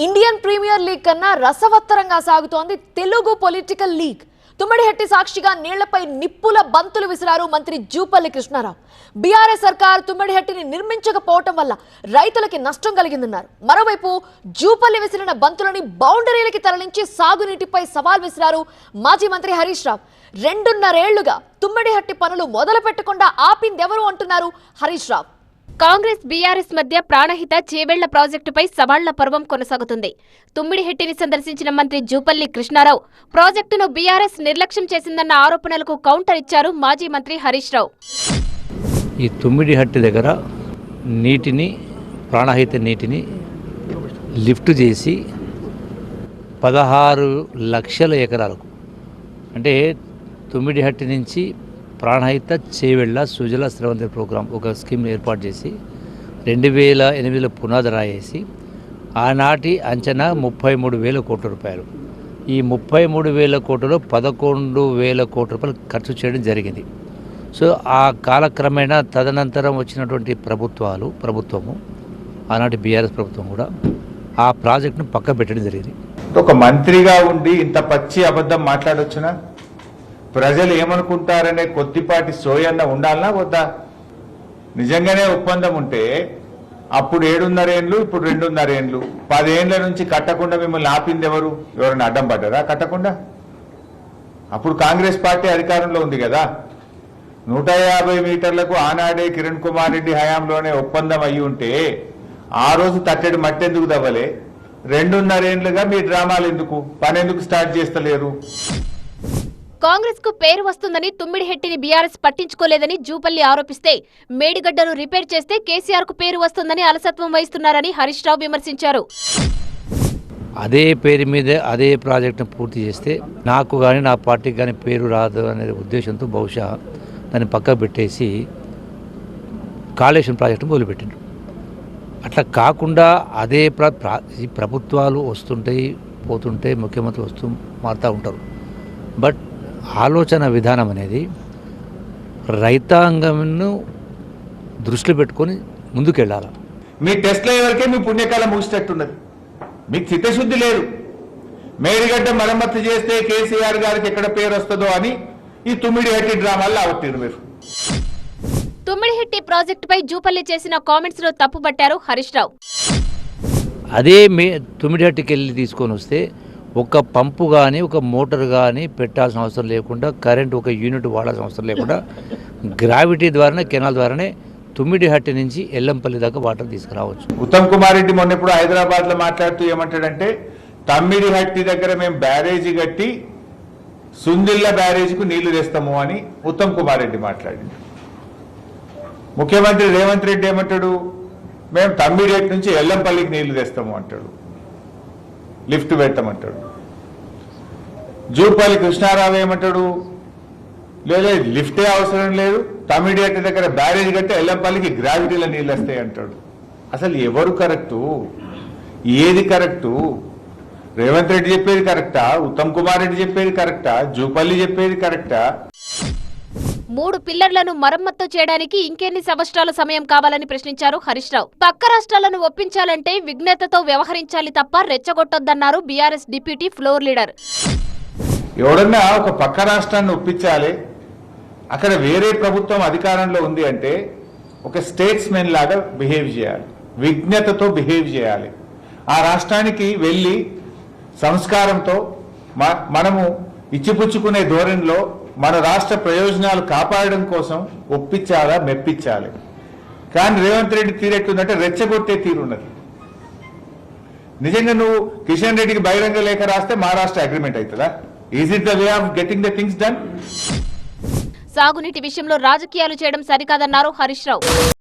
Indian premier league కన్నా రసవత్తరంగా సాగుతోంది తెలుగు పొలిటికల్ లీగ్. తుమ్మడిహట్టి సాక్షిగా నీళ్లపై నిప్పుల బంతులు విసిరారు మంత్రి జూపల్లి కృష్ణారావు. బీఆర్ఎస్ సర్కార్ తుమ్మడిహట్టిని నిర్మించకపోవటం వల్ల రైతులకి నష్టం కలిగిందన్నారు. మరోవైపు జూపల్లి విసిరిన బంతులని బౌండరీలకి తరలించి సాగునీటిపై సవాల్ విసిరారు మాజీ మంత్రి హరీష్ రావు. 2.5 ఏళ్లుగా తుమ్మడిహట్టి పనులు మొదలు పెట్టకుండా ఆపిందెవరు అంటున్నారు హరీష్ రావు. కాంగ్రెస్ బీఆర్ఎస్ మధ్య ప్రాణహిత చేవెళ్ల ప్రాజెక్టుపై సవాళ్ల పర్వం కొనసాగుతుంది. తుమ్మిడిహట్టిని సందర్శించిన మంత్రి జూపల్లి కృష్ణారావు ప్రాజెక్టును బీఆర్ఎస్ నిర్లక్ష్యం చేసిందన్న ఆరోపణలకు కౌంటర్ ఇచ్చారు మాజీ మంత్రి హరీష్ రావు. ఈ తుమ్మిడిహట్టి దగ్గర నీటిని ప్రాణహిత నీటిని లిఫ్ట్ చేసి 16 లక్షల ఎకరాలకు అంటే తుమ్మిడిహట్టి నుంచి ప్రాణహిత చేవెళ్ళ సుజల స్రవంతి ప్రోగ్రాం ఒక స్కీమ్ ఏర్పాటు చేసి 2008లో పునాది రాయేసి ఆనాటి అంచనా 33,000 కోట్ల రూపాయలు. ఈ 33,000 కోట్లలో 11,000 కోట్ల రూపాయలు ఖర్చు చేయడం జరిగింది. సో ఆ కాలక్రమేణా తదనంతరం వచ్చినటువంటి ప్రభుత్వము ఆనాటి బీఆర్ఎస్ ప్రభుత్వం కూడా ఆ ప్రాజెక్టును పక్క పెట్టడం జరిగింది. ఒక మంత్రిగా ఉండి ఇంత పచ్చి అబద్ధం మాట్లాడొచ్చునా? ప్రజలు ఏమనుకుంటారనే కొద్దిపాటి సోయన్న ఉండాలనా వద్దా? నిజంగానే ఒప్పందం ఉంటే అప్పుడు 7.5 ఏళ్ళు, ఇప్పుడు 2.5 ఏళ్ళు, 10 ఏళ్ల నుంచి కట్టకుండా మిమ్మల్ని ఆపింది ఎవరు? ఎవరైనా అడ్డం పడ్డారా కట్టకుండా? అప్పుడు కాంగ్రెస్ పార్టీ అధికారంలో ఉంది కదా. 150 మీటర్లకు ఆనాడే కిరణ్ కుమార్ రెడ్డి హయాంలోనే ఒప్పందం అయ్యి ఉంటే ఆ రోజు తట్టెడు మట్టెందుకు దవ్వలే? 2.5 ఏళ్లుగా మీ డ్రామాలు ఎందుకు? పని ఎందుకు స్టార్ట్ చేస్తలేరు? కాంగ్రెస్ కు పేరు వస్తుందని తుమ్మిడిహట్టిని బీఆర్ఎస్ పట్టించుకోలేదని జూపల్లి ఆరోపిస్తే, మేడిగడ్డను రిపేర్ చేస్తే కేసీఆర్ కు పేరు వస్తుందని అలసత్వం వహిస్తున్నారని హరీష్ రావు విమర్శించారు. అదే పేరు మీద అదే ప్రాజెక్టును పూర్తి చేస్తే నాకు కానీ నా పార్టీకి కానీ పేరు రాదు అనే ఉద్దేశంతో బహుశా దాన్ని పక్కకు పెట్టేసి కాళేశ్వరం ప్రాజెక్టును మొదలుపెట్టిండ్రు. అట్లా కాకుండా అదే ఈ ప్రభుత్వాలు వస్తుంటాయి పోతుంటాయి, ముఖ్యమంత్రులు మారుతూ ఉంటారు. బట్ ఆలోచన విధానం అనేది రైతాంగంను దృష్టిలో పెట్టుకొని ముందుకెళ్ళాలి. మీ టెస్ట్ల వరకే మీ పుణ్యకాలం ముగిసేటట్టున్నది. మీకు చిత్తశుద్ధి లేదు. మేడిగడ్డ మరమ్మతు చేస్తే కేసీఆర్ గారికి ఎక్కడ పేరు వస్తుందో అని ఈ తుమ్మిడిహట్టి డ్రామాల్లో అవట్టిరు మీరు. తుమ్మిడిహట్టి ప్రాజెక్టుపై జూపల్లి చేసిన కామెంట్స్ లో తప్పుపట్టారు హరీష్ రావు. అదే తుమ్మిడిహట్టికి వెళ్ళి తీసుకొని వస్తే ఒక పంపు కానీ ఒక మోటార్ కానీ పెట్టాల్సిన అవసరం లేకుండా, కరెంట్ ఒక యూనిట్ వాడాల్సిన అవసరం లేకుండా గ్రావిటీ ద్వారానే కెనాల్ ద్వారానే తుమ్మిడిహట్టి నుంచి ఎల్లంపల్లి దాకా వాటర్ తీసుకురావచ్చు. ఉత్తమ్ కుమార్ రెడ్డి మొన్న ఎప్పుడు హైదరాబాద్లో మాట్లాడుతూ ఏమంటాడంటే, తమ్మిడిహట్టి దగ్గర మేము బ్యారేజీ కట్టి సుందిల్ల బ్యారేజీకు నీళ్లు తెస్తాము అని ఉత్తమ్ కుమార్ రెడ్డి మాట్లాడింది. ముఖ్యమంత్రి రేవంత్ రెడ్డి ఏమంటాడు, మేము తమ్మిడిహట్టి నుంచి ఎల్లంపల్లికి నీళ్లు తెస్తాము అంటాడు, లిఫ్ట్ పెడతామంటాడు. జూపల్లి కృష్ణారావు ఏమంటాడు, లేదా లిఫ్టే అవసరం లేదు, తమ్మిడిహట్టి దగ్గర బ్యారేజ్ కట్టి ఎల్లంపల్లికి గ్రావిటీలో నీళ్ళు వస్తాయి అంటాడు. అసలు ఎవరు కరెక్టు? ఏది కరెక్టు? రేవంత్ రెడ్డి చెప్పేది కరెక్టా? ఉత్తమ్ కుమార్ రెడ్డి చెప్పేది కరెక్టా? జూపల్లి చెప్పేది కరెక్టా? 3 పిల్లర్లను మరమ్మత్తు చేయడానికి ఇంకెన్ని సంవత్సరాల సమయం కావాలని ప్రశ్నించారు హరీష్ రావు. పక్క రాష్ట్రాలను ఒప్పించాలంటే విఘ్నతతో వ్యవహరించాలి తప్ప రెచ్చగొట్టొద్దన్నారు బీఆర్ఎస్ డిప్యూటీ ఫ్లోర్ లీడర్. ఎవడన్నా ఒక పక్క రాష్ట్రాన్ని ఒప్పించాలి, అక్కడ వేరే ప్రభుత్వం అధికారంలో ఉంది అంటే ఒక స్టేట్స్మెన్ లాగా బిహేవ్ చేయాలి, విఘ్నతతో బిహేవ్ చేయాలి. ఆ రాష్ట్రానికి వెళ్ళి సంస్కారంతో మనము ఇచ్చిపుచ్చుకునే ధోరణిలో మన రాష్ట్ర ప్రయోజనాలు కాపాడడం కోసం ఒప్పించాలా, మెప్పించాలి. కానీ రేవంత్ రెడ్డి తీరెట్టుందంటే రెచ్చగొట్టే తీరున్నది. నిజంగా నువ్వు కిషన్ రెడ్డికి బహిరంగ లేఖ రాస్తే మహారాష్ట్ర అగ్రిమెంట్ అవుతుందా? Is it the way of getting the things done? సాగునీటి విషయంలో రాజకీయాలు చేయడం సరికాదన్నారు హరీష్ రావు.